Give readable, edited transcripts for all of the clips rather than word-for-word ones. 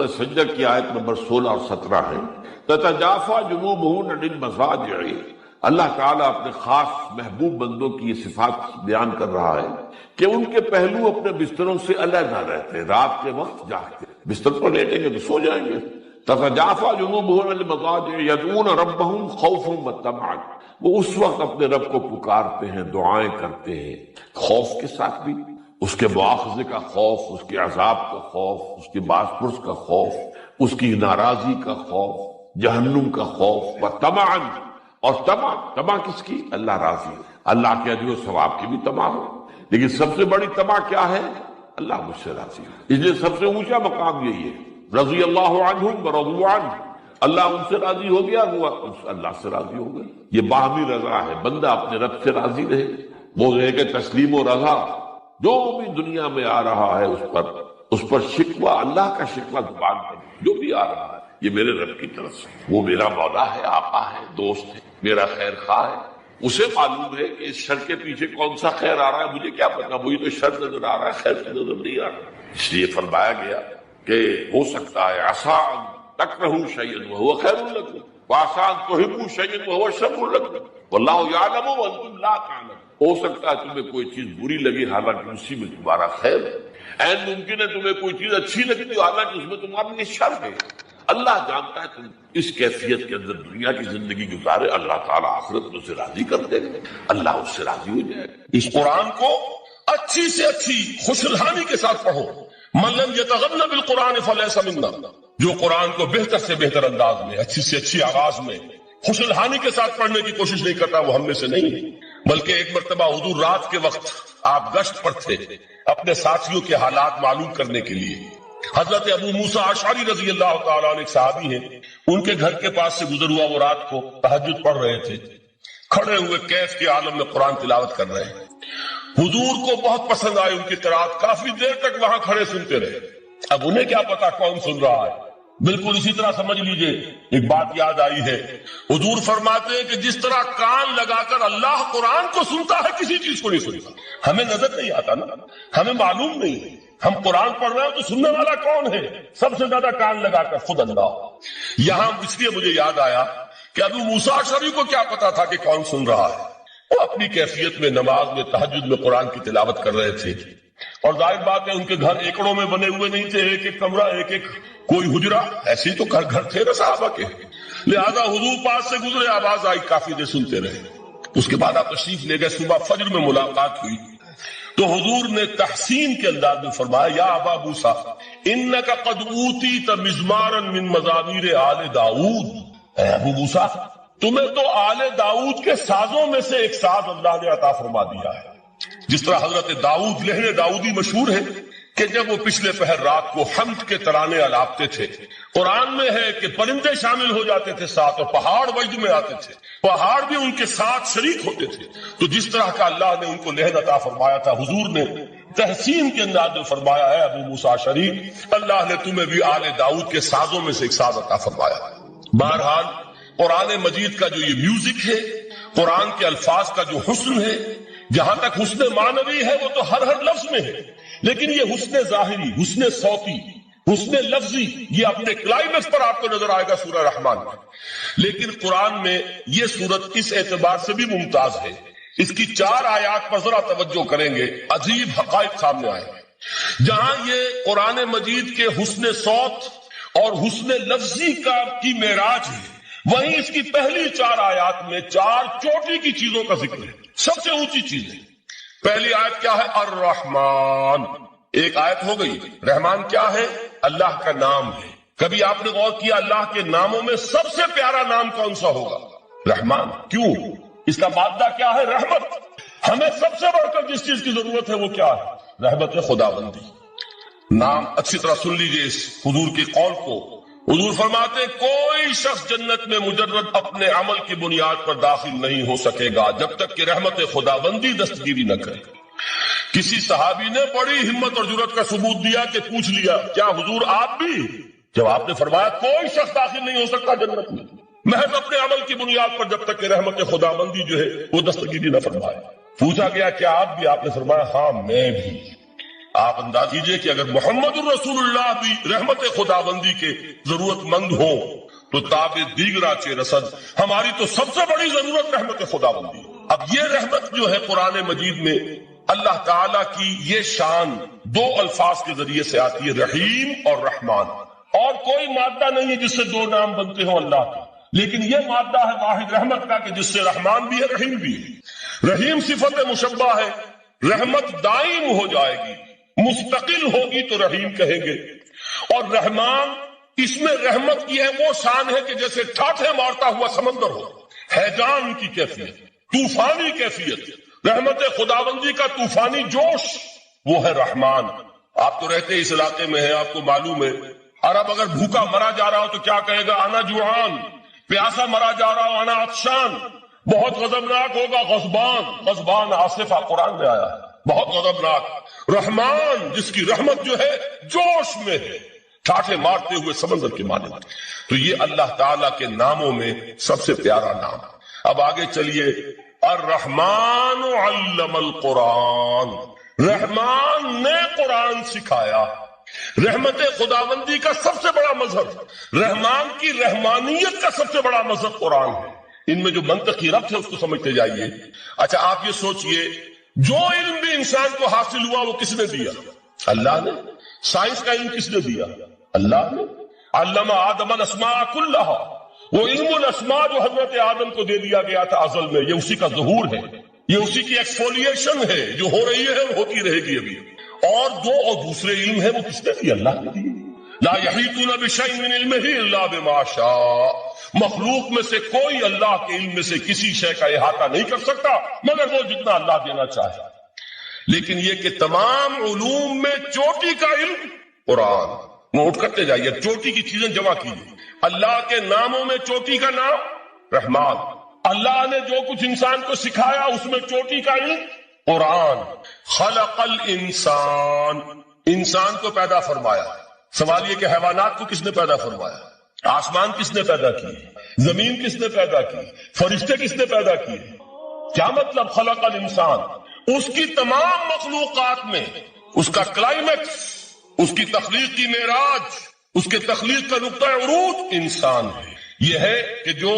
سورہ سجدہ کی آیت نمبر 16 اور 17 ہے، تتجافا جنوبہم عن المضاجع۔ اللہ تعالیٰ اپنے خاص محبوب بندوں کی یہ صفات بیان کر رہا ہے کہ ان کے پہلو اپنے بستروں سے علیحدہ رہتے ہیں، رات کے وقت جاگتے ہیں، بستر پر لیٹیں گے تو سو جائیں گے۔ تتجافا جنوبہم عن المضاجع یدعون ربہم خوفا وطمعا، وہ اس وقت اپنے رب کو پکارتے ہیں، دعائیں کرتے ہیں، خوف کے ساتھ بھی، اس کے مواخذے کا خوف، اس کے عذاب کا خوف، اس کے باس پرس کا خوف، اس کی ناراضی کا خوف، جہنم کا خوف، وطمعا، اور طمع کس کی؟ اللہ راضی، اللہ کے اجر و ثواب کی بھی طمع ہو، لیکن سب سے بڑی طمع کیا ہے؟ اللہ مجھ سے راضی ہو۔ اس لیے سب سے اونچا مقام یہی ہے، رضی اللہ عنہم ورضوا عنہ، اللہ ان سے راضی ہو گیا، وہ اللہ سے راضی ہو گئے۔ یہ باہمی رضا ہے، بندہ اپنے رب سے راضی رہے، وہ ہے کہ تسلیم و رضا، جو بھی دنیا میں آ رہا ہے اس پر شکوہ، اللہ کا شکوہ زبان پر جو بھی آ رہا ہے یہ میرے رب کی طرف سے، وہ میرا مولا ہے، آقا ہے، دوست ہے، میرا خیر خواہ ہے، اسے معلوم ہے کہ اس شر کے پیچھے کون سا خیر آ رہا ہے، مجھے کیا پتا، مجھے تو شر نظر آ رہا ہے، خیر تو نظر نہیں آ رہا۔ اس لیے فرمایا گیا کہ ہو سکتا ہے عسیٰ ان تکرہوا شیئا وہو خیر لکم وعسیٰ ان تحبوا شیئا وہو شر لکم واللہ یعلم وانتم لا تعلمون۔ ہو سکتا ہے تمہیں کوئی چیز بری لگے حالانکہ اسی میں تمہارا خیر ہے، عین ممکن ہے تمہیں کوئی چیز اچھی لگتی ہو حالانکہ اس میں تمہارے لیے شر ہے۔ اللہ جانتا ہے تم اس کیفیت کے اندر دنیا کی زندگی گزارے، اللہ تعالیٰ آخرت میں اسے راضی کر دے گا، اللہ اس سے راضی ہو جائے گا۔ اس قرآن کو اچھی سے اچھی خوشالحانی کے ساتھ پڑھو۔ من لم یتغن بالقرآن فلیس منا، جو قرآن کو بہتر سے بہتر انداز میں، اچھی سے اچھی آواز میں، خوشالحانی کے ساتھ پڑھنے کی کوشش نہیں کرتا، وہ ہم میں سے نہیں ہے۔ بلکہ ایک مرتبہ حضور رات کے وقت آپ گشت پر تھے اپنے ساتھیوں کے حالات معلوم کرنے کے لیے۔ حضرت ابو موسیٰ اشعری رضی اللہ تعالیٰ عنہ ایک صحابی ہیں، ان کے گھر کے پاس سے گزر ہوا، وہ رات کو تہجد پڑھ رہے تھے، کھڑے ہوئے کیف کے عالم میں قرآن تلاوت کر رہے ہیں۔ حضور کو بہت پسند آئی ان کی قرات، کافی دیر تک وہاں کھڑے سنتے رہے۔ اب انہیں کیا پتا کون سن رہا ہے، بالکل اسی طرح سمجھ لیجئے ایک بات یاد آئی ہے، حضور فرماتے ہیں کہ جس طرح کان لگا کر اللہ قرآن کو سنتا ہے کسی چیز کو نہیں سنتا۔ ہمیں نظر نہیں آتا نا، ہمیں معلوم نہیں ہے، ہم قرآن پڑھ رہے ہیں تو سننے والا کون ہے؟ سب سے زیادہ کان لگا کر خود اللہ۔ یہاں اس لیے مجھے یاد آیا کہ ابو موسیٰ اشعری کو کیا پتا تھا کہ کون سن رہا ہے، وہ اپنی کیفیت میں نماز میں تہجد میں قرآن کی تلاوت کر رہے تھے، اور ظاہر بات ہے ان کے گھر ایکڑوں میں بنے ہوئے نہیں تھے، ایک ایک کمرہ، ایک ایک کوئی حجرہ، ایسے ہی تو گھر تھے نا صحابہ کے، لہذا حضور پاس سے گزرے، آواز آئی، کافی دیر سنتے رہے۔ اس کے بعد آپ تشریف لے گئے، صبح فجر میں ملاقات ہوئی تو حضور نے تحسین کے انداز میں فرمایا، یا ابا موسیٰ انک قد اوتیت مزمارا من مزامیر آل داؤد، اے ابو موسیٰ تمہیں تو آل داؤد کے سازوں میں سے ایک ساز اللہ نے عطا فرما دیا ہے۔ جس طرح حضرت داؤد لہن داؤدی مشہور ہے کہ جب وہ پچھلے پہر رات کو حمد کے ترانے الاپتے تھے، قرآن میں ہے کہ پرندے شامل ہو جاتے تھے ساتھ، اور پہاڑ وجد میں آتے تھے، پہاڑ بھی ان کے ساتھ شریک ہوتے تھے۔ تو جس طرح کا اللہ نے ان کو لہن عطا فرمایا تھا، حضور نے تحسین کے انداز میں فرمایا ہے ابو موسیٰ اشعری اللہ نے تمہیں بھی آل داؤد کے سازوں میں سے ایک ساز عطا فرمایا۔ بہرحال قرآن مجید کا جو یہ میوزک ہے، قرآن کے الفاظ کا جو حسن ہے، جہاں تک حسن معنوی ہے وہ تو ہر لفظ میں ہے، لیکن یہ حسن ظاہری، حسن صوتی، حسن لفظی، یہ اپنے کلائمیکس پر آپ کو نظر آئے گا سورہ رحمان میں۔ لیکن قرآن میں یہ سورت اس اعتبار سے بھی ممتاز ہے، اس کی 4 آیات پر ذرا توجہ کریں گے، عجیب حقائق سامنے آئے ہیں۔ جہاں یہ قرآن مجید کے حسن صوت اور حسن لفظی کی معراج ہے، وہیں اس کی پہلی 4 آیات میں 4 چوٹی کی چیزوں کا ذکر ہے، سب سے اونچی چیز ہے۔ پہلی آیت کیا ہے؟ الرحمن، ایک آیت ہو گئی۔ رحمان کیا ہے؟ اللہ کا نام ہے۔ کبھی آپ نے غور کیا اللہ کے ناموں میں سب سے پیارا نام کون سا ہوگا؟ رحمان۔ کیوں؟ اس کا مادہ کیا ہے؟ رحمت۔ ہمیں سب سے بڑھ کر جس چیز کی ضرورت ہے وہ کیا ہے؟ رحمت خداوندی۔ نام اچھی طرح سن لیجئے اس حضور کے قول کو۔ حضور فرماتے کوئی شخص جنت میں مجرد اپنے عمل کی بنیاد پر داخل نہیں ہو سکے گا جب تک کہ رحمت خداوندی دستگیری نہ کرے۔ کسی صحابی نے بڑی ہمت اور جرأت کا ثبوت دیا کہ پوچھ لیا کیا حضور آپ بھی؟ جب آپ نے فرمایا کوئی شخص داخل نہیں ہو سکتا جنت میں محض اپنے عمل کی بنیاد پر جب تک کہ رحمت خداوندی جو ہے وہ دستگیری نہ فرمائے۔ پوچھا گیا کیا آپ بھی؟ آپ نے فرمایا ہاں میں بھی۔ آپ انداز کیجئے کہ اگر محمد الرسول اللہ بھی رحمت خداوندی کے ضرورت مند ہو تو تاب دیگرا چے رسد، ہماری تو سب سے بڑی ضرورت رحمت خداوندی۔ اب یہ رحمت جو ہے قرآن مجید میں اللہ تعالیٰ کی یہ شان دو الفاظ کے ذریعے سے آتی ہے، رحیم اور رحمان، اور کوئی مادہ نہیں ہے جس سے دو نام بنتے ہوں اللہ کے، لیکن یہ مادہ ہے واحد رحمت کا کہ جس سے رحمان بھی ہے رحیم بھی ہے۔ رحیم صفت مشبہ ہے، رحمت دائم ہو جائے گی، مستقل ہوگی تو رحیم کہیں گے، اور رحمان اس میں رحمت کی ہے وہ شان ہے کہ جیسے ٹھاٹھے مارتا ہوا سمندر ہو، ہیجان کی کیفیت، طوفانی کیفیت، رحمت خداوندی کا طوفانی جوش، وہ ہے رحمان۔ آپ تو رہتے اس علاقے میں ہیں، آپ کو معلوم ہے عرب اگر بھوکا مرا جا رہا ہو تو کیا کہے گا؟ انا جوعان۔ پیاسا مرا جا رہا ہو انا عطشان۔ بہت غضبناک ہوگا غضبان، غضبان آصفہ قرآن میں آیا ہے، بہت غضبناک۔ رحمان جس کی رحمت جو ہے جوش میں ہے، ٹھاٹھے مارتے ہوئے سمندر کے مالک۔ تو یہ اللہ تعالیٰ کے ناموں میں سب سے پیارا نام۔ اب آگے چلیے، الرحمن علم القرآن، رحمان نے قرآن سکھایا۔ رحمت خداوندی کا سب سے بڑا مظہر، رحمان کی رحمانیت کا سب سے بڑا مظہر قرآن ہے۔ ان میں جو منطقی ربط ہے اس کو سمجھتے جائیے۔ اچھا آپ یہ سوچئے، جو علم بھی انسان کو حاصل ہوا وہ کس نے دیا؟ اللہ نے۔ سائنس کا علم کس نے دیا؟ اللہ نے۔ علم آدم الاسماء کلہا، وہ علم الاسماء جو حضرت آدم کو دے دیا گیا تھا ازل میں، یہ اسی کا ظہور ہے، یہ اسی کی ایکسفولیشن ہے جو ہو رہی ہے اور ہوتی رہے گی ابھی۔ اور دوسرے علم ہے وہ کس نے دی؟ اللہ نے دی۔ لا یحیطون بشیء من علمہ الا بما شاء، مخلوق میں سے کوئی اللہ کے علم میں سے کسی شے کا احاطہ نہیں کر سکتا مگر وہ جتنا اللہ دینا چاہے۔ لیکن یہ کہ تمام علوم میں چوٹی کا علم قرآن، نوٹ کرتے جائیے، چوٹی کی چیزیں جمع کیجیے۔ اللہ کے ناموں میں چوٹی کا نام رحمان، اللہ نے جو کچھ انسان کو سکھایا اس میں چوٹی کا علم قرآن۔ خلق الانسان، انسان کو پیدا فرمایا۔ سوال یہ کہ حیوانات کو کس نے پیدا فرمایا؟ آسمان کس نے پیدا کی؟ زمین کس نے پیدا کی؟ فرشتے کس نے پیدا کیے؟ کیا مطلب خلق الانسان؟ اس کی تمام مخلوقات میں اس کا کلائمیکس، اس کی تخلیق کی معراج، اس کے تخلیق کا نقطہ عروج انسان ہے۔ یہ ہے کہ جو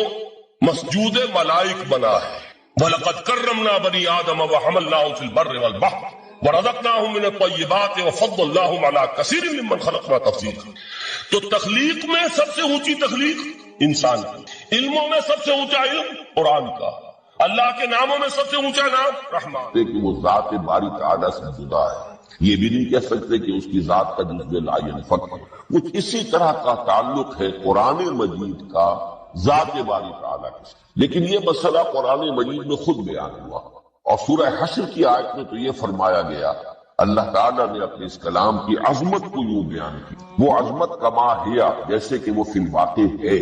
مسجود ملائک بنا ہے۔ وَلَقَدْ كَرَّمْنَا بَنِي آدَمَ وَحَمَلْنَاهُمْ فِي الْبَرِّ وَالْبَحْرِ وَرَزَقْنَاهُمْ مِنَ الطَّيِّبَاتِ وَفَضَّلْنَاهُمْ عَلَى كَثِيرٍ مِّمَّنْ خَلَقْنَا تَفْضِيلًا۔ تو تخلیق میں سب سے اونچی تخلیق انسان کی، علموں میں سب سے اونچا علم قرآن کا، اللہ کے ناموں میں سب سے اونچا نام رحمان۔ کہ وہ ذات باری تعالیٰ سے جدا ہے، یہ بھی نہیں کہہ سکتے کہ اس کی ذات کا جزو لا ينفک۔ کچھ اسی طرح کا تعلق ہے قرآن مجید کا ذات باری تعالیٰ کے ساتھ، لیکن یہ مسئلہ قرآن مجید میں خود بیان ہوا، اور سورہ حشر کی آیت میں تو یہ فرمایا گیا، اللہ تعالیٰ نے اپنے اس کلام کی عظمت کو یوں بیان کی، وہ عظمت کما ہیا، جیسے کہ وہ فی الواقع ہے،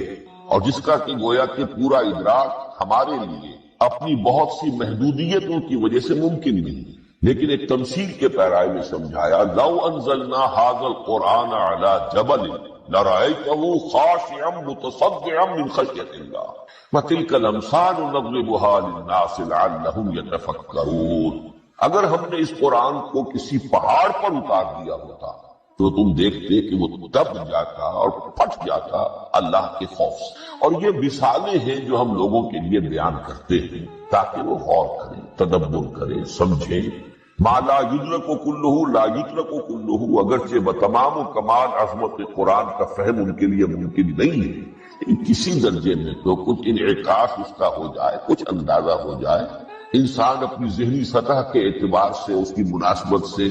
اور جس کا کہ گویا کہ پورا ادراک ہمارے لیے اپنی بہت سی محدودیتوں کی وجہ سے ممکن نہیں، لیکن ایک تمثیل کے پیرائے میں سمجھایا، لو انزلنا ھذا القرآن علی جبل لرأیتہ خاشعا متصدعا من خشیۃ اللہ وتلک الامثال نضربها للناس لعلهم یتفکرون۔ اگر ہم نے اس قرآن کو کسی پہاڑ پر اتار دیا ہوتا تو تم دیکھتے کہ وہ دب جاتا اور پھٹ جاتا اللہ کے خوف سے۔ اور یہ مثالیں ہیں جو ہم لوگوں کے لیے بیان کرتے ہیں تاکہ وہ غور کریں، تدبر کریں، سمجھیں۔ ما لا یدرک کلہ لا یدرک کلہ، اگرچہ بتمام و کمال عظمت قرآن کا فہم ان کے لیے ممکن نہیں ہے، لیکن کسی درجے میں تو کچھ انعکاس اس کا ہو جائے، کچھ اندازہ ہو جائے، انسان اپنی ذہنی سطح کے اعتبار سے، اس کی مناسبت سے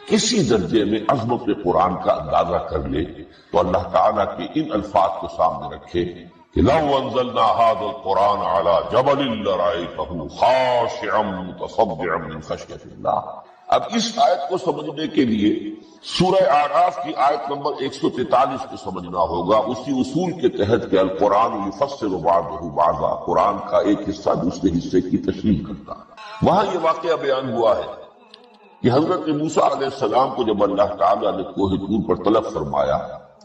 کسی درجے میں عظمت قرآن کا اندازہ کر لے تو اللہ تعالیٰ کے ان الفاظ کو سامنے رکھے کہ لو انزلنا هذا القرآن على جبل لرأيته خاشعا متصدعا من خشیۃ اللہ۔ اب اس آیت کو سمجھنے کے لیے سورہ اعراف کی آیت نمبر 143 کو سمجھنا ہوگا، اسی اصول کے تحت کہ القرآن یفسر بعضہ بعضا، قرآن کا ایک حصہ دوسرے حصے کی تشریح کرتا ہے۔ وہاں یہ واقعہ بیان ہوا ہے کہ حضرت موسیٰ علیہ السلام کو جب اللہ تعالیٰ نے کوہ طور پر طلب فرمایا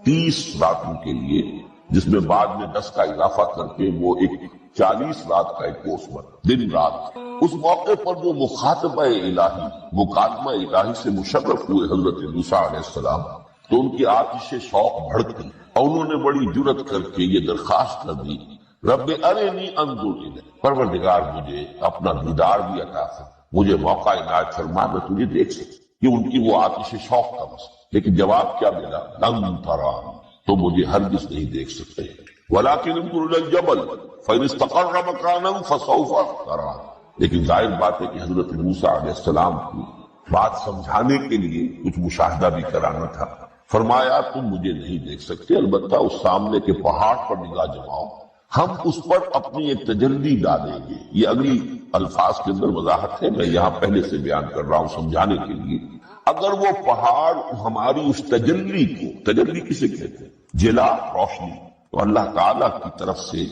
30 راتوں کے لیے، جس میں بعد میں 10 کا اضافہ کر کے وہ ایک 40 رات کا ایک کورس بنا، دن رات۔ اس موقع پر جو مخاطبہ الہی، مکالمہ الہی سے مشرف ہوئے حضرت موسیٰ علیہ السلام، تو ان کی آتش شوق بھڑک گئی اور انہوں نے بڑی جرأت کر کے یہ درخواست کر دی، رب ارنی انظر الیک، پروردگار مجھے اپنا دیدار بھی عطا کر، مجھے موقع عنایت فرما، میں تجھے دیکھ سکوں۔ یہ ان کی وہ آتش شوق کا مسئلہ، لیکن جواب کیا ملا؟ لن ترانی، تو مجھے ہرگز نہیں دیکھ سکتے، ولکن انظر الی الجبل فإن استقر مکانہ فسوف ترانی۔ لیکن ظاہر بات ہے کہ حضرت موسیٰ علیہ السلام کو بات سمجھانے کے لیے کچھ مشاہدہ بھی کرانا تھا۔ فرمایا تم مجھے نہیں دیکھ سکتے، البتہ اس سامنے کے پہاڑ پر نگاہ جماؤ، ہم اس پر اپنی ایک تجلی ڈالیں گے۔ یہ اگلی الفاظ کے اندر وضاحت ہے، میں یہاں پہلے سے بیان کر رہا ہوں سمجھانے کے لیے۔ اگر وہ پہاڑ ہماری اس تجلی کو، تجلی کسے کہتے ہیں؟ جلا، روشنی، تو اللہ تعالیٰ کی طرف سے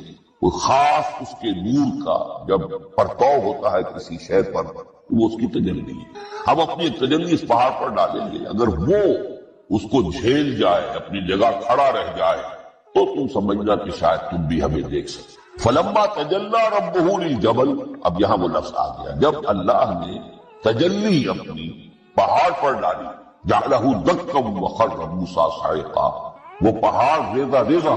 وہ خاص اس کے نور کا جب پرتو ہوتا ہے کسی شے پر، وہ اس کی تجلی ہے۔ ہم اپنی ایک تجلی اس پہاڑ پر ڈالیں گے، اگر وہ اس کو جھیل جائے، اپنی جگہ کھڑا رہ جائے، تو تم سمجھنا کہ شاید تم بھی ہمیں دیکھ سکتے۔ فلما تجلی ربہ للجبل، اب یہاں وہ لفظ آ گیا، جب اللہ نے تجلی اپنی پہاڑ پر ڈالی، جعلہ دکا وخر موسیٰ صعقا، وہ پہاڑ ریزہ ریزہ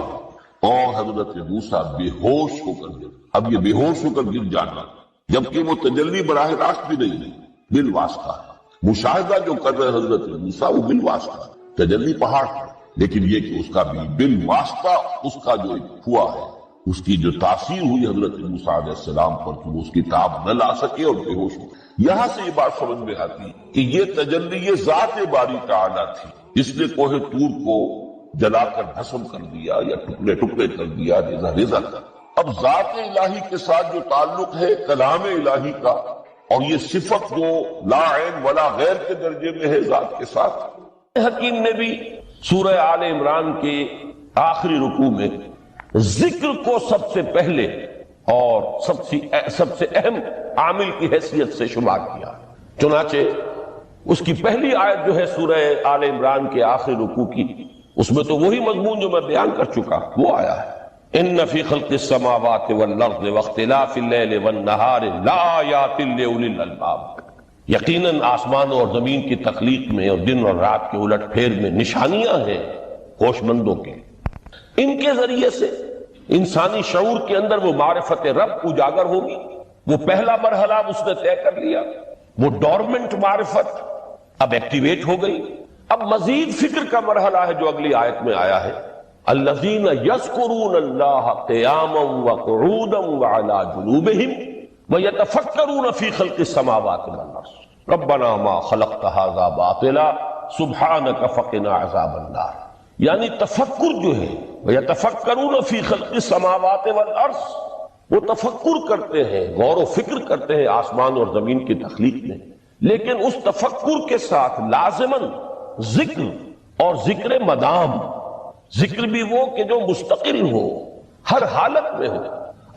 اور حضرت موسیٰ بے ہوش ہو کر گر۔ اب یہ بے ہوش ہو کر گر جانا، جبکہ وہ تجلی براہ راست بھی نہیں، بالواسطہ ہے۔ مشاہدہ جو کر رہے حضرت موسیٰ وہ بالواسطہ ہے، تجلی پہاڑ پر، لیکن یہ کہ اس کا بھی بالواسطہ اس کا جو ہوا ہے، اس کی جو تاثیر ہوئی حضرت موسیٰ علیہ السلام پر کہ وہ اس کی تاب نہ لا سکے اور بے ہوش ہو۔ یہاں سے یہ بات سمجھ میں آتی کہ یہ تجلی یہ ذات باری تعالیٰ تھی جس نے کوہ طور کو جلا کر بھسم کر دیا یا ٹکڑے ٹکڑے کر دیا، ریزہ ریزہ کر۔ اب ذات الہی کے ساتھ جو تعلق ہے کلام الہی کا، اور یہ صفت جو لا عین ولا غیر کے درجے میں ہے ذات کے ساتھ۔ حکیم نے بھی سورہ آل عمران کے آخری رکوع میں ذکر کو سب سے پہلے اور سب سے اہم عامل کی حیثیت سے شمار کیا۔ چنانچہ اس کی پہلی آیت جو ہے سورہ آل عمران کے آخری رکوع کی، اس میں تو وہی مضمون جو میں بیان کر چکا وہ آیا ہے، ان فی خلق السماوات والارض واختلاف اللیل والنہار لآیات لأولی الالباب، یقیناً آسمانوں اور زمین کی تخلیق میں اور دن اور رات کے الٹ پھیر میں نشانیاں ہیں ہوش مندوں کی۔ ان کے ذریعے سے انسانی شعور کے اندر وہ معرفت رب اجاگر ہوگی۔ وہ پہلا مرحلہ اس نے طے کر لیا، وہ ڈورمنٹ معرفت اب ایکٹیویٹ ہو گئی۔ اب مزید فکر کا مرحلہ ہے جو اگلی آیت میں آیا ہے، الذین یذکرون اللہ قیاما وقعودا وعلی جنوبہم وَيَتَفَكَّرُونَ فِي خَلْقِ السَّمَاوَاتِ وَالْأَرْضِ رَبَّنَا مَا خَلَقْتَ هَذَا بَاطِلًا سُبْحَانَكَ فَقِنَا عَذَابَ النَّارِ، یعنی تفکر جو ہے وَيَتَفَكَّرُونَ فِي خَلْقِ السَّمَاوَاتِ وَالْأَرْضِ، وہ تفکر کرتے ہیں، غور و فکر کرتے ہیں آسمان اور زمین کی تخلیق میں، لیکن اس تفکر کے ساتھ لازماً ذکر، اور ذکر مدام، ذکر بھی وہ کہ جو مستقل ہو، ہر حالت میں ہو۔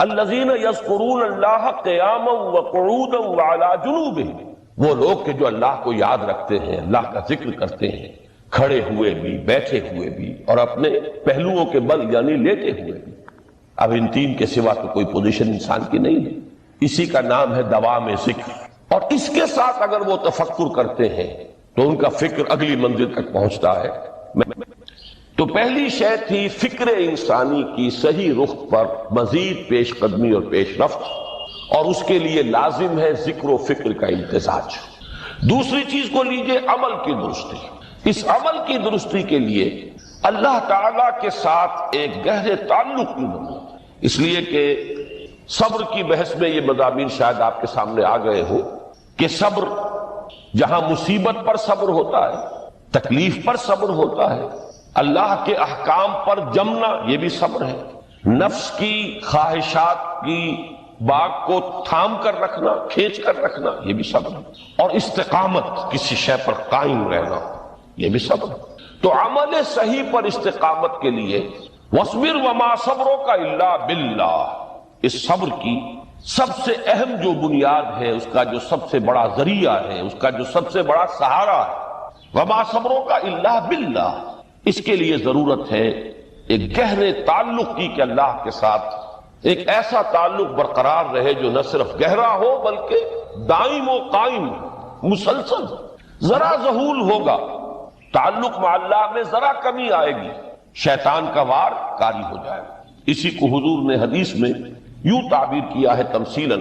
الذین یذکرون اللہ قیاما وقعودا وعلی جنوبہم، وہ لوگ کہ جو اللہ کو یاد رکھتے ہیں، اللہ کا ذکر کرتے ہیں، کھڑے ہوئے بھی، بیٹھے ہوئے بھی، اور اپنے پہلوؤں کے بل یعنی لیٹے ہوئے بھی۔ اب ان تین کے سوا تو کوئی پوزیشن انسان کی نہیں ہے، اسی کا نام ہے دوام ذکر۔ اور اس کے ساتھ اگر وہ تفکر کرتے ہیں تو ان کا فکر اگلی منزل تک پہنچتا ہے۔ تو پہلی شے تھی فکر انسانی کی صحیح رخ پر مزید پیش قدمی اور پیش رفت، اور اس کے لیے لازم ہے ذکر و فکر کا امتزاج۔ دوسری چیز کو لیجئے عمل کی درستی۔ اس عمل کی درستی کے لیے اللہ تعالیٰ کے ساتھ ایک گہرے تعلق کی ضرورت ہے، اس لیے کہ صبر کی بحث میں یہ مضامین شاید آپ کے سامنے آ گئے ہو کہ صبر، جہاں مصیبت پر صبر ہوتا ہے، تکلیف پر صبر ہوتا ہے، اللہ کے احکام پر جمنا یہ بھی صبر ہے، نفس کی خواہشات کی باغ کو تھام کر رکھنا، کھینچ کر رکھنا یہ بھی صبر ہے، اور استقامت کسی شے پر قائم رہنا یہ بھی صبر ہے۔ تو عمل صحیح پر استقامت کے لیے وَاصْبِرْ وَمَا صَبْرُكَ إِلَّا بِاللَّهِ، اس صبر کی سب سے اہم جو بنیاد ہے، اس کا جو سب سے بڑا ذریعہ ہے، اس کا جو سب سے بڑا سہارا ہے، وَمَا صَبْرُكَ إِلَّا بِاللَّهِ، اس کے لیے ضرورت ہے ایک گہرے تعلق کی کہ اللہ کے ساتھ ایک ایسا تعلق برقرار رہے جو نہ صرف گہرا ہو بلکہ دائم و قائم مسلسل. ذرا ظہول ہوگا تعلق مع اللہ میں، ذرا کمی آئے گی، شیطان کا وار کاری ہو جائے گا. اسی کو حضور نے حدیث میں یوں تعبیر کیا ہے تمثیلاً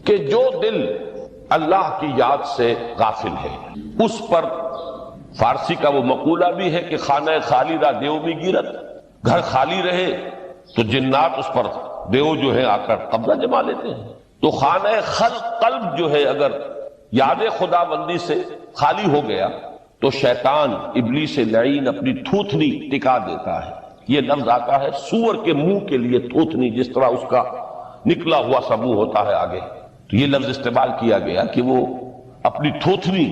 کہ جو دل اللہ کی یاد سے غافل ہے اس پر، فارسی کا وہ مقولہ بھی ہے کہ خانہ خالی را دیو میں گیرت، گھر خالی رہے تو جنات اس پر دیو جو ہے آ کر قبضہ جما لیتے ہیں. تو خانہ قلب جو ہے اگر یاد خدا بندی سے خالی ہو گیا تو شیطان ابلیس لعین اپنی تھوتنی ٹکا دیتا ہے. یہ لفظ آتا ہے سور کے منہ کے لیے تھوتنی، جس طرح اس کا نکلا ہوا سا منہ ہوتا ہے آگے، تو یہ لفظ استعمال کیا گیا کہ وہ اپنی تھوتنی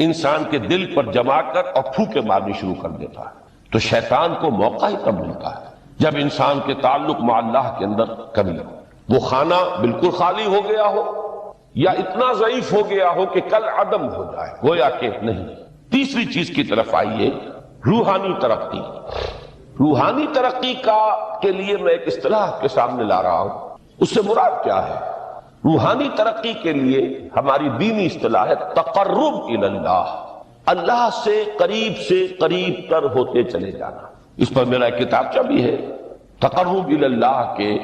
انسان کے دل پر جما کر اور پھوکے مارنی شروع کر دیتا ہے. تو شیطان کو موقع ہی تب ملتا ہے جب انسان کے تعلق مع اللہ کے اندر کمی ہو، وہ خانہ بالکل خالی ہو گیا ہو یا اتنا ضعیف ہو گیا ہو کہ کل عدم ہو جائے، گویا کہ نہیں. تیسری چیز کی طرف آئیے، روحانی ترقی. روحانی ترقی کے لیے میں ایک اصطلاح کے سامنے لا رہا ہوں. اس سے مراد کیا ہے؟ روحانی ترقی کے لیے ہماری دینی اصطلاح ہے تقرب الی اللہ، اللہ سے قریب تر ہوتے چلے جانا. اس پر میرا ایک کتابچہ بھی ہے، تقرب الی اللہ کے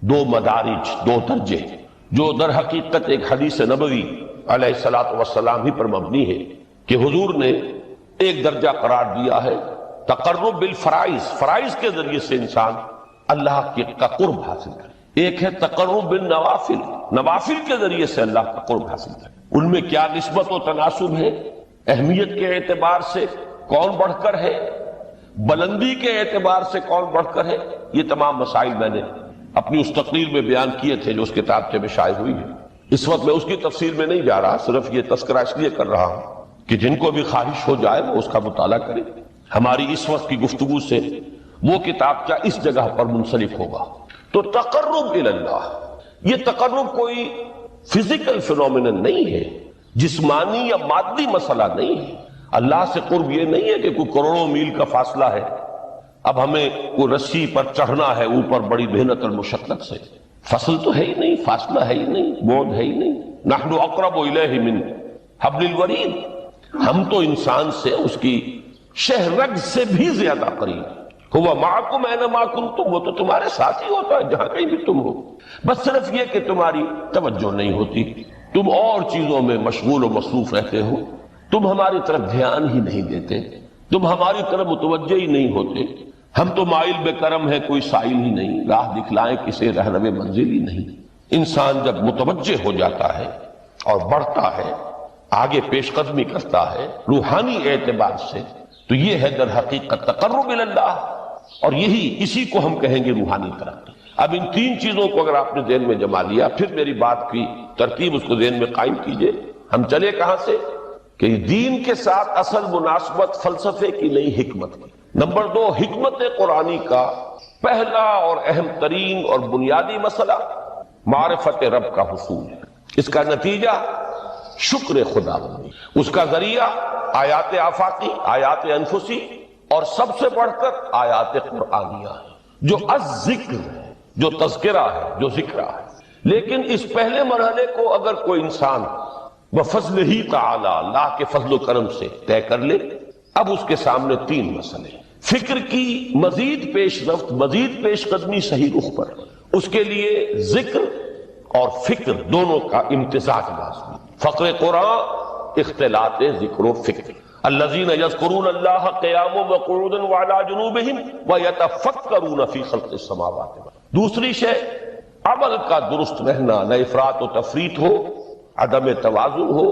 2 مدارج، 2 درجے، جو در حقیقت ایک حدیث نبوی علیہ الصلوۃ والسلام ہی پر مبنی ہے کہ حضور نے ایک درجہ قرار دیا ہے تقرب بالفرائض، فرائض کے ذریعے سے انسان اللہ کا قرب حاصل کرے. ایک ہے تقرب بالنوافل، نوافل کے ذریعے سے اللہ کا قرب حاصل کرے. ان میں کیا نسبت و تناسب ہے، اہمیت کے اعتبار سے کون بڑھ کر ہے، بلندی کے اعتبار سے کون بڑھ کر ہے، یہ تمام مسائل میں نے اپنی اس تقریر میں بیان کیے تھے جو اس کتابچے میں شائع ہوئی ہے. اس وقت میں اس کی تفصیل میں نہیں جا رہا، صرف یہ تذکرہ اس لیے کر رہا ہوں کہ جن کو بھی خواہش ہو جائے وہ اس کا مطالعہ کرے. ہماری اس وقت کی گفتگو سے وہ کتابچہ اس جگہ پر منسلک ہوگا. تو تقرب الی اللہ، یہ تقرب کوئی فزیکل فینومینن نہیں ہے، جسمانی یا مادی مسئلہ نہیں ہے. اللہ سے قرب یہ نہیں ہے کہ کوئی کروڑوں میل کا فاصلہ ہے، اب ہمیں کوئی رسی پر چڑھنا ہے اوپر بڑی محنت اور مشقت سے. فصل تو ہے ہی نہیں، فاصلہ ہے ہی نہیں، بعد ہے ہی نہیں. نحن اقرب الیہ من حبل الورید، ہم تو انسان سے اس کی شہرگ سے بھی زیادہ قریب. ہوا معکم اینما کنتم، وہ تو تمہارے ساتھ ہی ہوتا ہے جہاں کہیں بھی تم ہو. بس صرف یہ کہ تمہاری توجہ نہیں ہوتی، تم اور چیزوں میں مشغول و مصروف رہتے ہو، تم ہماری طرف دھیان ہی نہیں دیتے، تم ہماری طرف متوجہ ہی نہیں ہوتے. ہم تو مائل بے کرم ہے، کوئی سائل ہی نہیں، راہ دکھلائیں کسے رہنم منزل ہی نہیں. انسان جب متوجہ ہو جاتا ہے اور بڑھتا ہے، آگے پیش قدمی کرتا ہے روحانی اعتبار سے، تو یہ ہے در حقیقت تقرب الی اللہ، اور اسی کو ہم کہیں گے روحانی ترقی. اب ان 3 چیزوں کو اگر آپ نے ذہن میں جما لیا، پھر میری بات کی ترتیب اس کو ذہن میں قائم کیجئے. ہم چلے کہاں سے؟ کہ دین کے ساتھ اصل مناسبت فلسفے کی نہیں، حکمت کی. نمبر 2، حکمت قرآنی کا پہلا اور اہم ترین اور بنیادی مسئلہ معرفت رب کا حصول ہے. اس کا نتیجہ شکر خدا بندی، اس کا ذریعہ آیات آفاقی، آیات انفسی، اور سب سے بڑھ کر آیات قرآنیہ ہے جو الذکر ہے، جو تذکرہ ہے، جو ذکرہ ہے. لیکن اس پہلے مرحلے کو اگر کوئی انسان بفضل ہی تعالی، اللہ کے فضل و کرم سے طے کر لے، اب اس کے سامنے 3 مسئلے. فکر کی مزید پیش رفت، مزید پیش قدمی صحیح رخ پر، اس کے لیے ذکر اور فکر دونوں کا امتزاج لازمی. فقر قرآن اختلاط ذکر و فکر. الذین یذکرون اللہ قیاما وقعودا وعلی جنوبہم ویتفکرون فی خلق السماوات. دوسری شے عمل کا درست رہنا، نہ افراط و تفریط ہو، عدم توازن ہو،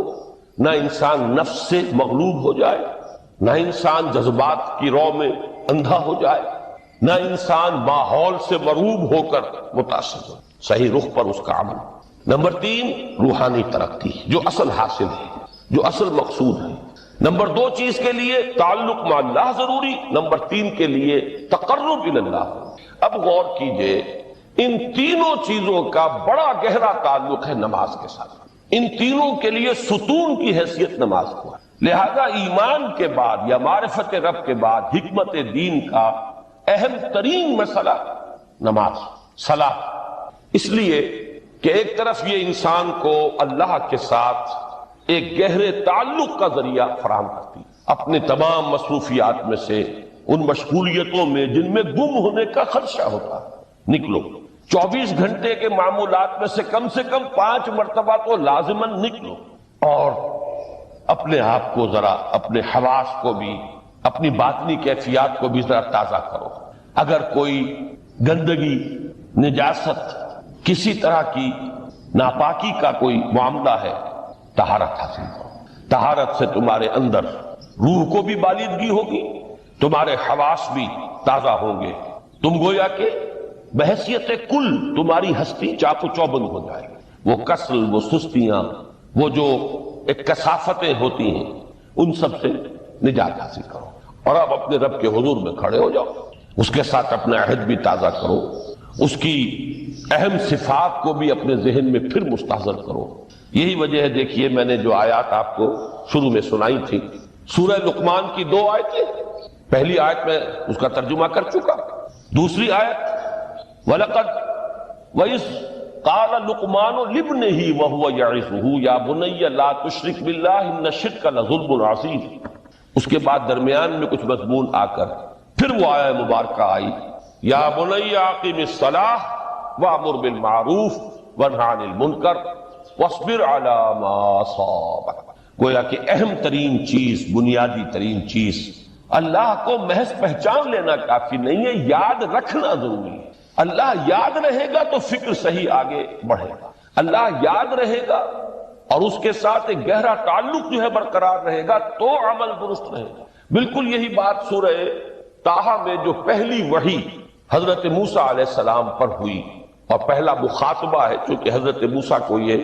نہ انسان نفس سے مغلوب ہو جائے، نہ انسان جذبات کی رو میں اندھا ہو جائے، نہ انسان ماحول سے مروب ہو کر متاثر ہو. صحیح رخ پر اس کا عمل. نمبر 3، روحانی ترقی جو اصل حاصل ہے، جو اصل مقصود ہے. نمبر 2 چیز کے لیے تعلق مع اللہ ضروری، نمبر 3 کے لیے تقرب الی اللہ. اب غور کیجئے، ان تینوں چیزوں کا بڑا گہرا تعلق ہے نماز کے ساتھ. ان تینوں کے لیے ستون کی حیثیت نماز کو ہے. لہذا ایمان کے بعد یا معرفت رب کے بعد حکمت دین کا اہم ترین مسئلہ نماز، صلاۃ، اس لیے کہ ایک طرف یہ انسان کو اللہ کے ساتھ ایک گہرے تعلق کا ذریعہ فراہم کرتی، اپنے تمام مصروفیات میں سے ان مشغولیتوں میں جن میں گم ہونے کا خدشہ ہوتا ہے نکلو، 24 گھنٹے کے معمولات میں سے کم 5 مرتبہ تو لازماً نکلو اور اپنے آپ کو ذرا، اپنے حواس کو بھی، اپنی باطنی کیفیات کو بھی ذرا تازہ کرو۔ اگر کوئی گندگی، نجاست، کسی طرح کی ناپاکی کا کوئی معاملہ ہے، طہارت حاصل کرو۔ طہارت سے تمہارے اندر روح کو بھی بالیدگی ہوگی، تمہارے حواس بھی تازہ ہوں گے، تم گویا کہ بحیثیت کل تمہاری ہستی چاق و چوبند ہو جائے گی۔ وہ کسل، وہ سستیاں، وہ جو ایک کثافتیں ہوتی ہیں، ان سب سے نجات حاصل کرو اور اب اپنے رب کے حضور میں کھڑے ہو جاؤ، اس کے ساتھ اپنا عہد بھی تازہ کرو، اس کی اہم صفات کو بھی اپنے ذہن میں پھر مستحضر کرو۔ یہی وجہ ہے، دیکھیے میں نے جو آیات آپ کو شروع میں سنائی تھی، سورہ لقمان کی 2 آیتیں، پہلی آیت میں اس کا ترجمہ کر چکا، دوسری آیت وَلَقَدْ وَإِذْ قَالَ لُقْمَانُ لِابْنِهِ وَهُوَ يَعِظُهُ يَا بُنَيَّ لَا تُشْرِكْ بِاللَّهِ إِنَّ الشِّرْكَ لَظُلْمٌ عَظِيمٌ۔ اس کے بعد درمیان میں کچھ مضمون آ کر پھر وہ آیہ مبارکہ آئی، یا بنی اقم الصلاۃ وامر بالمعروف وانہ عن المنکر واصبر علی ما اصابک۔ گویا کہ اہم ترین چیز، بنیادی ترین چیز، اللہ کو محض پہچان لینا کافی نہیں ہے، یاد رکھنا ضروری ہے۔ اللہ یاد رہے گا تو فکر صحیح آگے بڑھے گا، اللہ یاد رہے گا اور اس کے ساتھ ایک گہرا تعلق جو ہے برقرار رہے گا تو عمل درست رہے گا۔ بالکل یہی بات سورہ طٰہٰ میں جو پہلی وحی حضرت موسیٰ علیہ السلام پر ہوئی اور پہلا مخاطبہ ہے، چونکہ حضرت موسیٰ کو یہ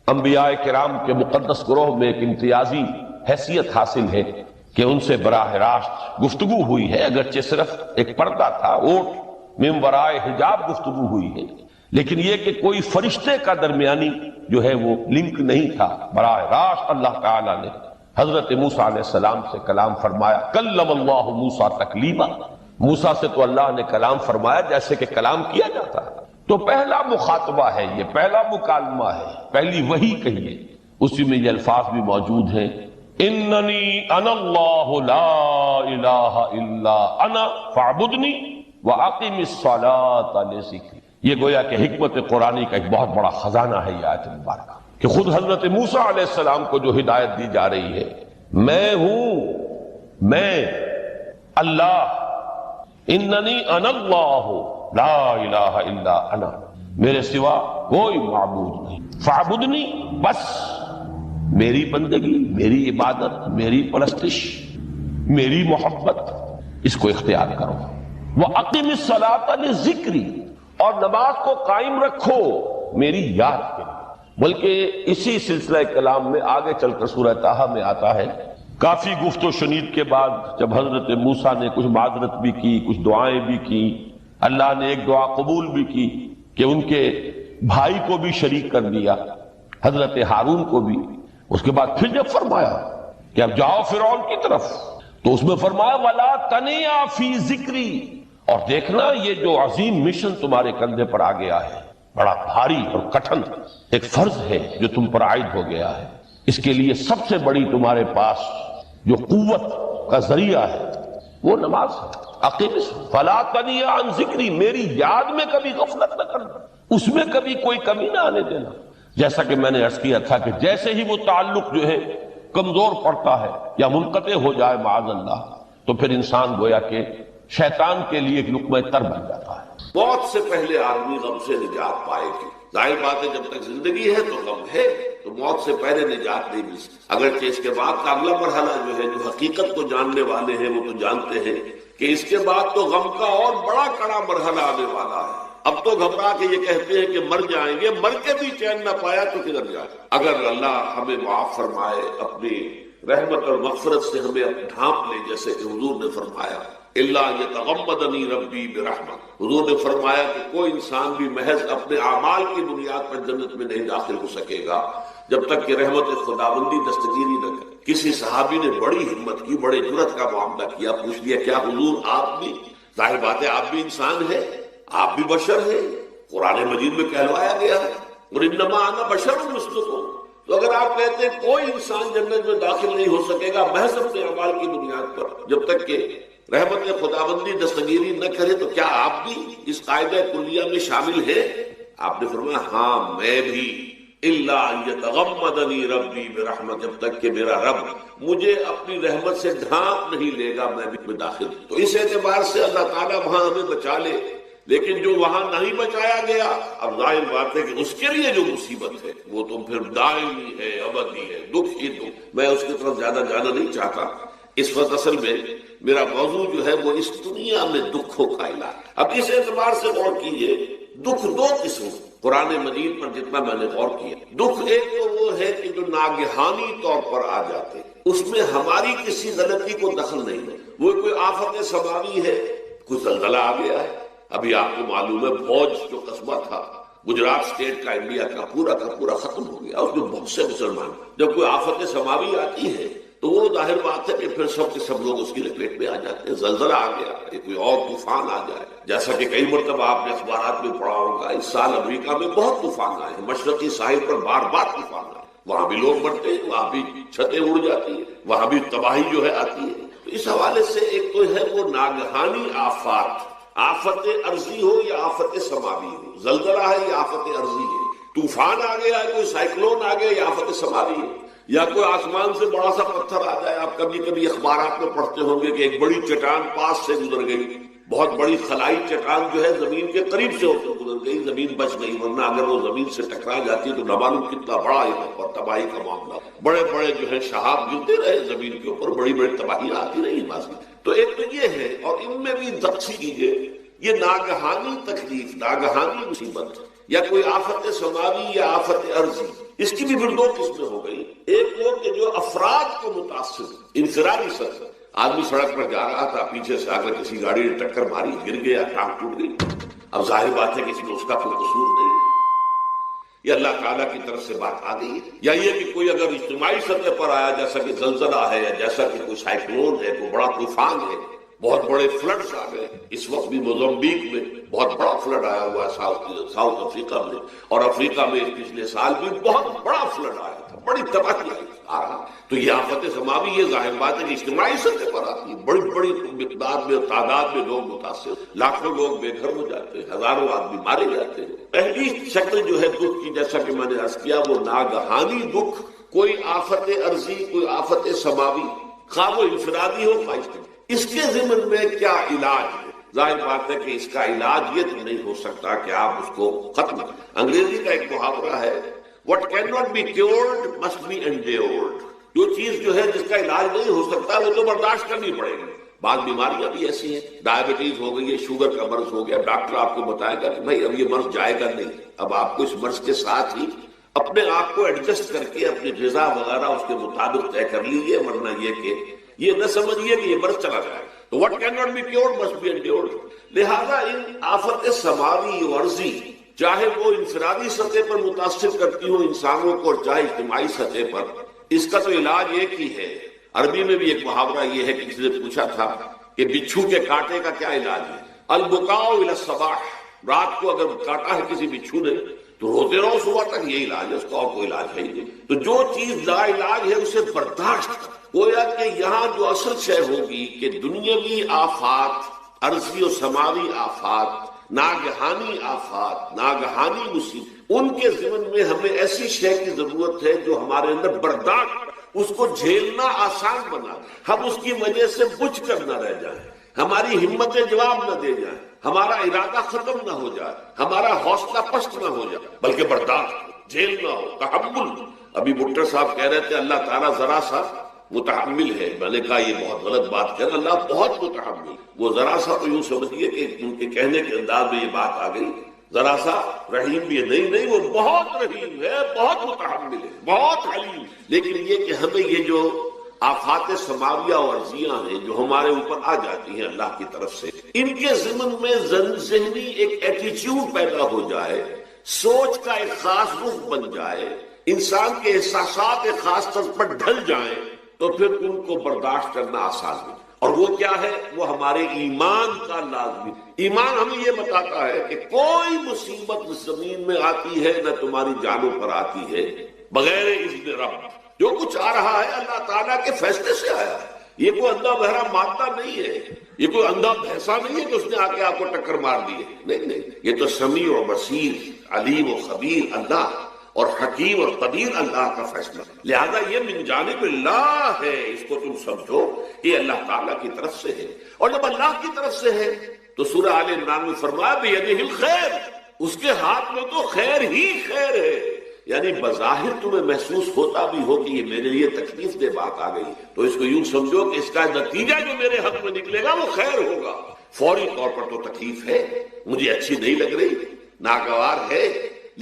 انبیاء کرام کے مقدس گروہ میں ایک امتیازی حیثیت حاصل ہے کہ ان سے براہ راست گفتگو ہوئی ہے، اگرچہ صرف ایک پردہ تھا، اوٹ من ورائے حجاب گفتگو ہوئی ہے، لیکن یہ کہ کوئی فرشتے کا درمیانی جو ہے وہ لنک نہیں تھا، براہ راست اللہ تعالیٰ نے حضرت موسیٰ علیہ السلام سے کلام فرمایا۔ کلم اللہ موسیٰ تکلیما، موسیٰ سے تو اللہ نے کلام فرمایا جیسے کہ کلام کیا جاتا ہے۔ تو پہلا مخاطبہ ہے، یہ پہلا مکالمہ ہے، پہلی وحی کہیے، اسی میں یہ الفاظ بھی موجود ہیں، اننی انا اللہ لا الہ الا انا فاعبدنی واقم الصلاۃ لذکری۔ یہ گویا کہ حکمت قرآنی کا ایک بہت بڑا خزانہ ہے یہ آیت مبارکہ، کہ خود حضرت موسیٰ علیہ السلام کو جو ہدایت دی جا رہی ہے، میں ہوں، میں اللہ، اننی انا اللہ لا الہ الا انا، میرے سوا کوئی معبود نہیں، فاعبدنی، بس میری بندگی، میری عبادت، میری پرستش، میری محبت، اس کو اختیار کرو۔ وَأَقِمِ الصَّلَاةَ لِذِكْرِي، اور نماز کو قائم رکھو میری یاد کے لیے۔ بلکہ اسی سلسلہ کلام میں آگے چل کر سورہ طٰہٰ میں آتا ہے، کافی گفت و شنید کے بعد جب حضرت موسیٰ نے کچھ معذرت بھی کی، کچھ دعائیں بھی کی، اللہ نے ایک دعا قبول بھی کی کہ ان کے بھائی کو بھی شریک کر دیا، حضرت ہارون کو بھی۔ اس کے بعد پھر جب فرمایا کہ اب جاؤ فرعون کی طرف، تو اس میں فرمایا وَلَا تَنِيَا فِي ذِكْرِي، اور دیکھنا یہ جو عظیم مشن تمہارے کندھے پر آ گیا ہے، بڑا بھاری اور کٹھن ایک فرض ہے جو تم پر عائد ہو گیا ہے، اس کے لیے سب سے بڑی تمہارے پاس جو قوت کا ذریعہ ہے وہ نماز ہے۔ اقیم فلا تنیا عن ذکری، میری یاد میں کبھی غفلت نہ کرنا، اس میں کبھی کوئی کمی نہ آنے دینا۔ جیسا کہ میں نے عرض کیا تھا کہ جیسے ہی وہ تعلق جو ہے کمزور پڑتا ہے یا منقطع ہو جائے معاذ اللہ، تو پھر انسان گویا کہ شیطان کے لیے ایک لقمہ تر بن جاتا ہے۔ موت سے پہلے آدمی غم سے نجات پائے گی، ظاہر بات ہے جب تک زندگی ہے تو غم ہے، تو موت سے پہلے نجات نہیں مل سکتی۔ اگرچہ اس کے بعد کا اگلا مرحلہ جو ہے، جو حقیقت کو جاننے والے ہیں وہ تو جانتے ہیں کہ اس کے بعد تو غم کا اور بڑا کڑا مرحلہ آنے والا ہے۔ اب تو گھبرا کے یہ کہتے ہیں کہ مر جائیں گے، مر کے بھی چین نہ پایا تو کدھر جائے۔ اگر اللہ ہمیں معاف فرمائے، اپنی رحمت اور مغفرت سے ہمیں ڈھانپ لے، جیسے کہ حضور نے فرمایا اللہ یتغمدنی ربی برحمت، حضور نے فرمایا کہ کوئی انسان بھی محض اپنے اعمال کی بنیاد پر جنت میں نہیں داخل ہو سکے گا جب تک کہ رحمت خداوندی دستگیری نہ کرے۔ کسی صحابی نے بڑی ہمت کی، بڑے جرأت کا معاملہ کیا، پوچھ لیا کیا حضور آپ بھی ظاہر بات ہے آپ بھی انسان ہیں، آپ بھی بشر ہیں، قرآن مجید میں کہلوایا گیا ہے اور انما انا بشر مثلکم۔ تو اگر آپ کہتے ہیں کوئی انسان جنت میں داخل نہیں ہو سکے گا محض اپنے اعمال کی بنیاد پر جب تک کہ رحمت خداوندی دستگیری نہ کرے، تو کیا آپ بھی اس قاعدہ کلیہ میں شامل ہیں؟ آپ نے فرمایا ہاں میں بھی، الا ان یتغمدنی ربی برحمت، جب تک کہ میرا رب مجھے اپنی رحمت سے ڈھانپ نہیں لے گا میں بھی داخل۔ تو اس اعتبار سے اللہ تعالیٰ وہاں ہمیں بچا لے، لیکن جو وہاں نہیں بچایا گیا اب ظاہر بات ہے کہ اس کے لیے جو مصیبت ہے وہ تو پھر دائمی ہے، ابدی ہے، دکھ ہی دکھ۔ میں اس کی طرف زیادہ جانا نہیں چاہتا اس وقت، اصل میں میرا موضوع جو ہے وہ اس دنیا میں دکھوں کا علاج۔ اب اس اعتبار سے غور کیجئے، دکھ دو قسم قرآن مجید پر جتنا میں نے غور کیا، دکھ ایک تو وہ ہے کہ جو ناگہانی طور پر آ جاتے، اس میں ہماری کسی غلطی کو دخل نہیں ہے، وہ کوئی آفت سماوی ہے، کوئی زلزلہ آ گیا ہے۔ ابھی آپ کو معلوم ہے فوج جو قصبہ تھا گجرات اسٹیٹ کا انڈیا کا پورا ختم ہو گیا، اس میں بہت سے مسلمان، جب کوئی آفت سماوی آتی ہے تو وہ ظاہر بات ہے کہ پھر سب کے سب لوگ اس کی لپیٹ میں آ جاتے ہیں۔ زلزلہ آ گیا کہ کوئی اور طوفان آ جائے، جیسا کہ کئی مرتبہ آپ نے اخبارات میں پڑھا ہوگا، اس سال امریکہ میں بہت طوفان آئے ہیں، مشرقی ساحل پر بار بار طوفان آئے، وہاں بھی لوگ مرتے ہیں، وہاں بھی چھتیں اڑ جاتی ہیں، وہاں بھی تباہی جو ہے آتی ہے۔ تو اس حوالے سے ایک تو ہے وہ ناگہانی آفات، آفت عرضی ہو یا آفت سماوی ہو، زلزلہ ہے یا آفت عرضی ہے، طوفان آ گیا ہے، کوئی سائیکلون آ گیا یا آفت سماوی ہے، یا کوئی آسمان سے بڑا سا پتھر آ جائے۔ آپ کبھی کبھی اخبارات میں پڑھتے ہوں گے کہ ایک بڑی چٹان پاس سے گزر گئی، بہت بڑی خلائی چٹان جو ہے زمین کے قریب سے ہو کر گزر گئی، زمین بچ گئی، ورنہ اگر وہ زمین سے ٹکرا جاتی تو نہ معلوم کتنا بڑا یہاں پر تباہی کا معاملہ، بڑے بڑے جو ہے شہاب گرتے رہے زمین کے اوپر، بڑی بڑی تباہیاں آتی رہی بازی۔ تو ایک تو یہ ہے، اور ان میں بھی دقت کیجیے، یہ ناگہانی تکلیف، ناگہانی مصیبت، یا کوئی آفت سماوی یا آفت عرضی، اس کی بھی پھر دو قسمیں ہو گئی۔ ایک وہ کہ جو افراد کو متاثر، انفرادی سطح، آدمی سڑک پر جا رہا تھا، پیچھے سے آ کر کسی گاڑی نے ٹکر ماری، گر گیا، ٹانگ ٹوٹ گئی، اب ظاہر بات ہے کہ اس میں اس کا کوئی قصور نہیں، یہ اللہ تعالیٰ کی طرف سے بات آ گئی۔ یا یہ کہ کوئی اگر اجتماعی سطح پر آیا، جیسا کہ زلزلہ ہے، یا جیسا کہ کوئی سائیکلون ہے، کوئی بڑا طوفان ہے، بہت بڑے فلڈز آ گئے، اس وقت بھی موزمبیق میں بہت بڑا فلڈ آیا ہوا ہے، ساؤتھ افریقہ میں، اور افریقہ میں پچھلے سال بھی بہت بڑا فلڈ آیا تھا، بڑی تباہی آ رہا۔ تو یہ آفت سماوی، یہ ظاہر بات ہے کہ اجتماعی سطح پر آتی ہے، بڑی بڑی مقدار میں، تعداد میں لوگ متاثر، لاکھوں لوگ بے گھر ہو جاتے ہیں، ہزاروں آدمی مارے جاتے ہیں۔ پہلی شکل جو ہے دکھ کی، جیسا کہ میں نے عرض کیا، وہ ناگہانی دکھ، کوئی آفت عرضی، کوئی آفت سماوی، خواہ وہ انفرادی ہو خواہ اجتماعی۔ اس کے ضمن میں کیا علاج ہے؟ ظاہر بات ہے کہ اس کا علاج یہ تو نہیں ہو سکتا کہ آپ اس کو ختم کریں۔ انگریزی کا ایک محاورہ ہے، what cannot be cured must be endured۔ جو چیز جو ہے جس کا علاج نہیں ہو سکتا وہ تو برداشت کرنی پڑے گی۔ بعض بیماریاں بھی ایسی ہیں، ڈائبٹیز ہو گئی ہے، شوگر کا مرض ہو گیا، ڈاکٹر آپ کو بتائے گا کہ بھائی اب یہ مرض جائے گا نہیں، اب آپ کو اس مرض کے ساتھ ہی اپنے آپ کو ایڈجسٹ کر کے اپنی غذا وغیرہ اس کے مطابق طے کر لیجیے، ورنہ یہ کہ یہ نہ سمجھیے کہ یہ مرض چلا جائے۔ تو what cannot be cured must be endured۔ لہذا ان آفت سماوی و عرضی، چاہے وہ انفرادی سطح پر متاثر کرتی ہوں انسانوں کو، اور چاہے اجتماعی سطح پر، اس کا تو علاج ایک ہی ہے۔ عربی میں بھی ایک محاورہ یہ ہے کہ کسی نے پوچھا تھا کہ بچھو کے کانٹے کا کیا علاج ہے؟ البکاء الی الصباح، رات کو اگر کاٹا ہے کسی بچھو نے تو روتے رہو صبح تک، یہ علاج ہے، اس کا اور کوئی علاج ہے ہی نہیں۔ تو جو چیز لا علاج ہے اسے برداشت، گویا کہ یہاں جو اصل شے ہوگی کہ دنیاوی آفات، عرضی و سماوی آفات، ناگہانی آفات، ناگہانی مصیبت، ان کے ضمن میں ہمیں ایسی شے کی ضرورت ہے جو ہمارے اندر برداشت، اس کو جھیلنا آسان بنا، ہم اس کی وجہ سے بجھ کر نہ رہ جائیں، ہماری ہمتیں جواب نہ دے جائیں، ہمارا ارادہ ختم نہ ہو جائے، ہمارا حوصلہ پست نہ ہو جائے، بلکہ برداشت، جھیلنا ہو، تحمل۔ ابھی بھٹر صاحب کہہ رہے تھے اللہ تعالیٰ ذرا سا متحمل ہے، میں نے کہا یہ بہت غلط بات ہے، اللہ بہت متحمل، وہ ذرا سا تو یوں سمجھیے کہ ان کے کہنے کے انداز میں یہ بات آ گئی، ذرا سا رحیم بھی ہے، نہیں وہ بہت رحیم ہے، بہت متحمل ہے، بہت حلیم۔ لیکن یہ کہ ہمیں یہ جو آفات سماویہ اور عرضیاں ہیں جو ہمارے اوپر آ جاتی ہیں اللہ کی طرف سے، ان کے ضمن میں ذہنی ایک ایٹیچیوڈ پیدا ہو جائے، سوچ کا ایک خاص رخ بن جائے، انسان کے احساسات ایک خاص طرز پر ڈھل جائیں، تو پھر ان کو برداشت کرنا آسان ہے۔ اور وہ کیا ہے؟ وہ ہمارے ایمان کا لازمی. ایمان ہمیں یہ بتاتا ہے کہ کوئی مصیبت زمین میں آتی ہے نہ تمہاری جانوں پر آتی ہے بغیر اذن رب. جو کچھ آ رہا ہے اللہ تعالیٰ کے فیصلے سے آیا ہے. یہ کوئی اندھا بہرا مادہ نہیں ہے، یہ کوئی اندھا بھینسا نہیں ہے کہ اس نے آ کے آپ کو ٹکر مار دی ہے. نہیں، یہ تو سمیع و بصیر، علیم و خبیر اللہ اور حکیم اور قدیر اللہ کا فیصلہ. لہذا یہ من جانب اللہ ہے، اس کو تم سمجھو یہ اللہ تعالیٰ کی طرف سے ہے. اور جب اللہ کی طرف سے ہے تو سورہ آل عمران میں فرمایا بیدہ الخیر، اس کے ہاتھ میں تو خیر ہی خیر ہے. یعنی بظاہر تمہیں محسوس ہوتا بھی ہو کہ یہ میرے لیے تکلیف دہ بات آ گئی تو اس کو یوں سمجھو کہ اس کا نتیجہ جو میرے حق میں نکلے گا وہ خیر ہوگا. فوری طور پر تو تکلیف ہے، مجھے اچھی نہیں لگ رہی، ناگوار ہے،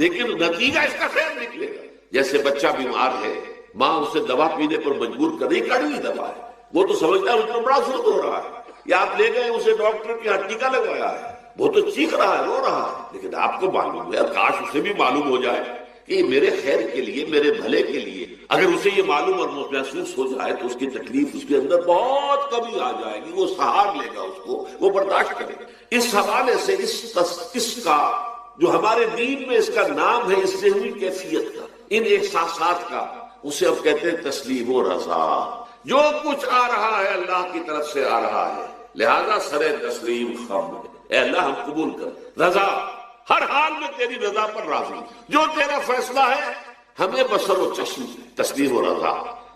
لیکن نتیجہ اس کا خیر نکلے گا. جیسے بچہ بیمار ہے، ماں اسے دوا پینے پر مجبور کر رہی، کڑوی دوا ہے، وہ تو سمجھتا ہے اس کو بڑا درد ہو رہا ہے. یا آپ لے گئے اسے ڈاکٹر کے یہاں ٹیکا لگوایا ہے، وہ تو چیخ رہا ہے، رو رہا ہے، لیکن آپ کو معلوم ہے، کاش اسے بھی معلوم ہو جائے کہ میرے خیر کے لیے، میرے بھلے کے لیے. اگر اسے یہ معلوم اور محسوس ہو جائے تو اس کی تکلیف اس کے اندر بہت کمی آ جائے گی، وہ سہار لے گا، اس کو وہ برداشت کرے گا. اس حوالے سے اس کا جو ہمارے دین میں اس کا نام ہے، اس ذہنی کیفیت کا، ان احساسات کا، اسے اب کہتے ہیں تسلیم و رضا. جو کچھ آ رہا ہے اللہ کی طرف سے آ رہا ہے، لہذا سر تسلیم خم، اے اللہ ہم قبول کر. رضا، ہر حال میں تیری رضا پر راضی، جو تیرا فیصلہ ہے ہمیں بصر و چشم. تسلیم و رضا،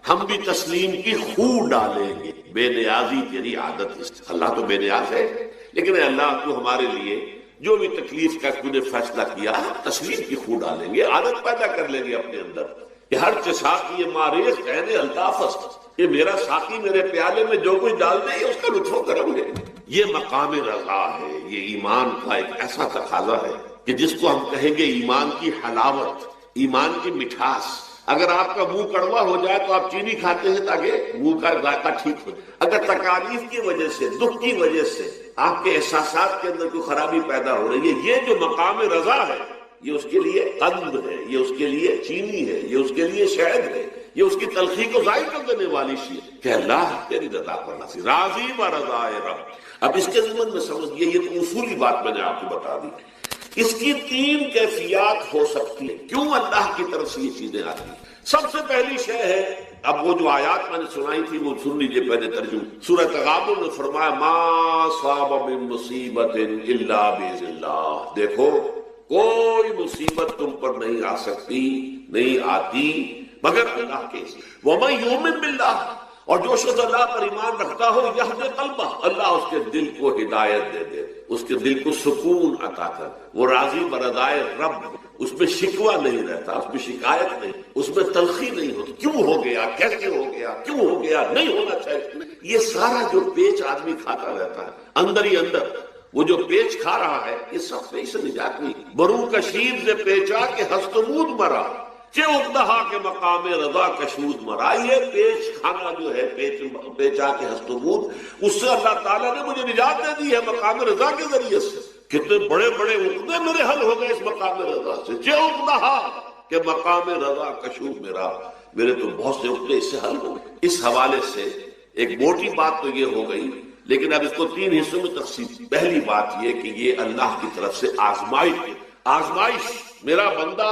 ہم بھی تسلیم کی خو ڈالیں گے. بے نیازی تیری عادت ہے. اللہ تو بے نیاز ہے، لیکن اے اللہ تو ہمارے لیے جو بھی تکلیف کا تو نے فیصلہ کیا ہے تسلیم کی خو ڈالیں گے، عادت پیدا کر لیں گے اپنے اندر کہ ہر چساقی ماریخ کہنے الطاف، یہ میرا ساقی میرے پیالے میں جو کچھ ڈال دے اس کا لطف و کرم ہے. یہ مقام رضا ہے. یہ ایمان کا ایک ایسا تقاضا ہے کہ جس کو ہم کہیں گے ایمان کی حلاوت، ایمان کی مٹھاس. اگر آپ کا منہ کڑوا ہو جائے تو آپ چینی کھاتے ہیں تاکہ منہ کا ذائقہ ٹھیک ہو. اگر تکالیف کی وجہ سے، دکھ کی وجہ سے آپ کے احساسات کے اندر کوئی خرابی پیدا ہو رہی ہے، یہ جو مقام رضا ہے یہ اس کے لیے قند ہے، یہ اس کے لیے چینی ہے، یہ اس کے لیے شہد ہے، یہ اس کی تلخی کو ظاہر کر دینے والی چیز کہ اللہ تیری رضا پر راضی و رضائے رب. اب اس کے ضمن میں سمجھئے، یہ تو اصولی بات میں نے آپ کو بتا دی. اس کی 3 کیفیات ہو سکتی ہیں کیوں اللہ کی طرف سے یہ چیزیں آتی ہیں. سب سے پہلی شے ہے، اب وہ جو آیات میں نے سنائی تھی وہ سن لیجیے پہلے ترجمہ. سورہ تغابن میں فرمایا ما صاب من مصیبت الا باذن اللہ. دیکھو کوئی مصیبت تم پر نہیں آ سکتی، نہیں آتی مگر اللہ کے اذن. ومن یؤمن باللہ، اور جو شخص اللہ پر ایمان رکھتا ہو یہد قلبہ، اللہ اس کے دل کو ہدایت دے دے، اس کے دل کو سکون عطا کر. وہ راضی برضائے رب، اس میں شکوہ نہیں رہتا، اس میں شکایت نہیں، اس میں تلخی نہیں ہوتی. کیوں ہو گیا، کیسے ہو گیا، کیوں ہو گیا، نہیں ہونا چاہیے. یہ سارا جو پیچ آدمی کھاتا رہتا ہے اندر ہی اندر، وہ جو پیچ کھا رہا ہے یہ سب سے اسے نجات نہیں. برو کشید سے پیچا کہ ہستمود مرا، چے اقدہا کے مقام رضا کشود مرا. یہ پیچ کھانا جو ہے، پیچا کے ہستمود، اس سے اللہ تعالیٰ نے مجھے نجات دے دی ہے مقام رضا کے ذریعے سے. کتنے بڑے بڑے عقدے میرے حل ہو گئے اس مقام رضا سے. چے اقدہا کہ مقام رضا کشود میرا، میرے تو بہت سے عقدے اس سے حل ہو گئے. اس حوالے سے ایک موٹی بات تو یہ ہو گئی، لیکن اب اس کو 3 حصوں میں تقسیم. پہلی بات یہ کہ یہ اللہ کی طرف سے آزمائش، میرا بندہ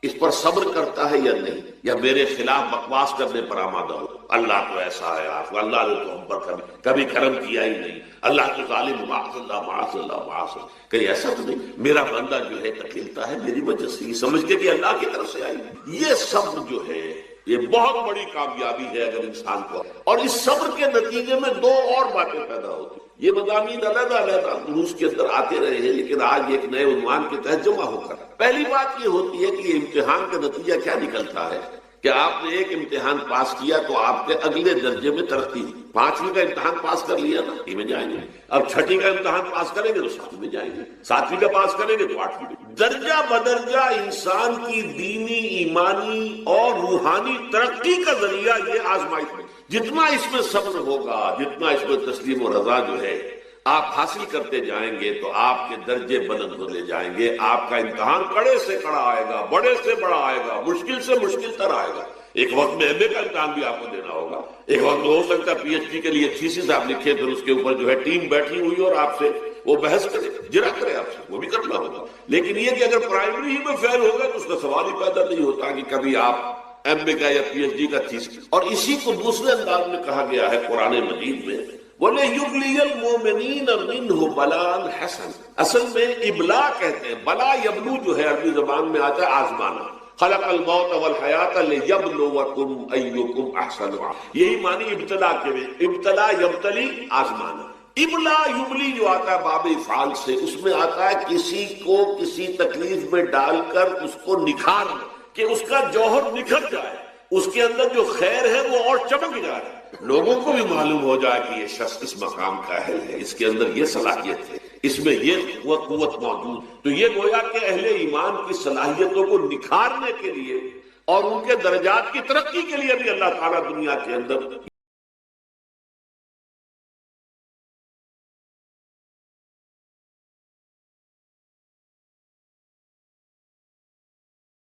اس پر صبر کرتا ہے یا نہیں، یا میرے خلاف بکواس کرنے پر آمادہ ہو. اللہ تو ایسا ہے، اللہ نے تو ہم پر کبھی کرم کیا ہی نہیں، اللہ تو ظالم، معاذ اللہ معاذ اللہ معاذ اللہ. کہیں ایسا تو نہیں، میرا بندہ جو ہے تکلیفتا ہے میری وجہ سے، یہ سمجھ کے کہ اللہ کی طرف سے آئی. یہ صبر جو ہے یہ بہت بڑی کامیابی ہے اگر انسان کو. اور اس صبر کے نتیجے میں 2 اور باتیں پیدا ہوتی. یہ مضامین علیحدہ علیحدہ دروس کے اندر آتے رہے ہیں، لیکن آج ایک نئے عنوان کے تحت جمع ہو کر. پہلی بات یہ ہوتی ہے کہ یہ امتحان کا نتیجہ کیا نکلتا ہے کہ آپ نے ایک امتحان پاس کیا تو آپ کے اگلے درجے میں ترقی. 5ویں کا امتحان پاس کر لیا نا، 6ویں میں جائیں گے. اب 6ٹھی کا امتحان پاس کریں گے تو 7ویں میں جائیں گے. 7ویں کا پاس کریں گے تو 8ویں. درجہ بدرجہ انسان کی دینی، ایمانی اور روحانی ترقی کا ذریعہ یہ آزمائش ہے. جتنا اس میں صبر ہوگا، جتنا اس میں تسلیم و رضا جو ہے آپ حاصل کرتے جائیں گے تو آپ کے درجے بلند ہوتے جائیں گے. آپ کا امتحان کڑے سے کڑا آئے گا، بڑے سے بڑا آئے گا، مشکل سے مشکل تر آئے گا. ایک وقت میں ایم اے کا امتحان بھی آپ کو دینا ہوگا، ایک وقت میں ہو سکتا ہے پی ایچ ڈی کے لیے تھیسس آپ لکھیں، پھر اس کے اوپر جو ہے ٹیم بیٹھی ہوئی اور آپ سے وہ بحث کرے، جرا کرے آپ سے، وہ بھی کرنا ہوگا۔ لیکن یہ کہ اگر پرائمری ہی میں فیل ہوگا تو اس کا سوال ہی پیدا نہیں ہوتا کہ کبھی آپ ایم اے کا یا پی ایچ ڈی کا تھیسس۔ اور اسی کو دوسرے انداز میں کہا گیا ہے قرآن مجید میں، وَلِيُبْلِيَ الْمُؤْمِنِينَ مِنْهُ بَلَاءً حَسَنًا۔ اصل میں ابلا کہتے ہیں، بلا یبلو جو ہے عربی زبان میں آتا ہے آزمانا، خلق الموت والحیات لیبلوکم ایکم احسن عملا، یہی معنی ابتلا کے میں، ابتلا یبتلی آزمانا۔ ابلا یبلی جو آتا ہے باب افعال سے، اس میں آتا ہے کسی کو کسی تکلیف میں ڈال کر اس کو نکھارنا، کہ اس کا جوہر نکھر جائے، اس کے اندر جو خیر ہے وہ اور چمک جائے، لوگوں کو بھی معلوم ہو جائے کہ یہ شخص اس مقام کا اہل ہے، اس کے اندر یہ صلاحیت ہے، اس میں یہ قوت موجود۔ تو یہ گویا کہ اہل ایمان کی صلاحیتوں کو نکھارنے کے لیے اور ان کے درجات کی ترقی کے لیے بھی اللہ تعالیٰ دنیا کے اندر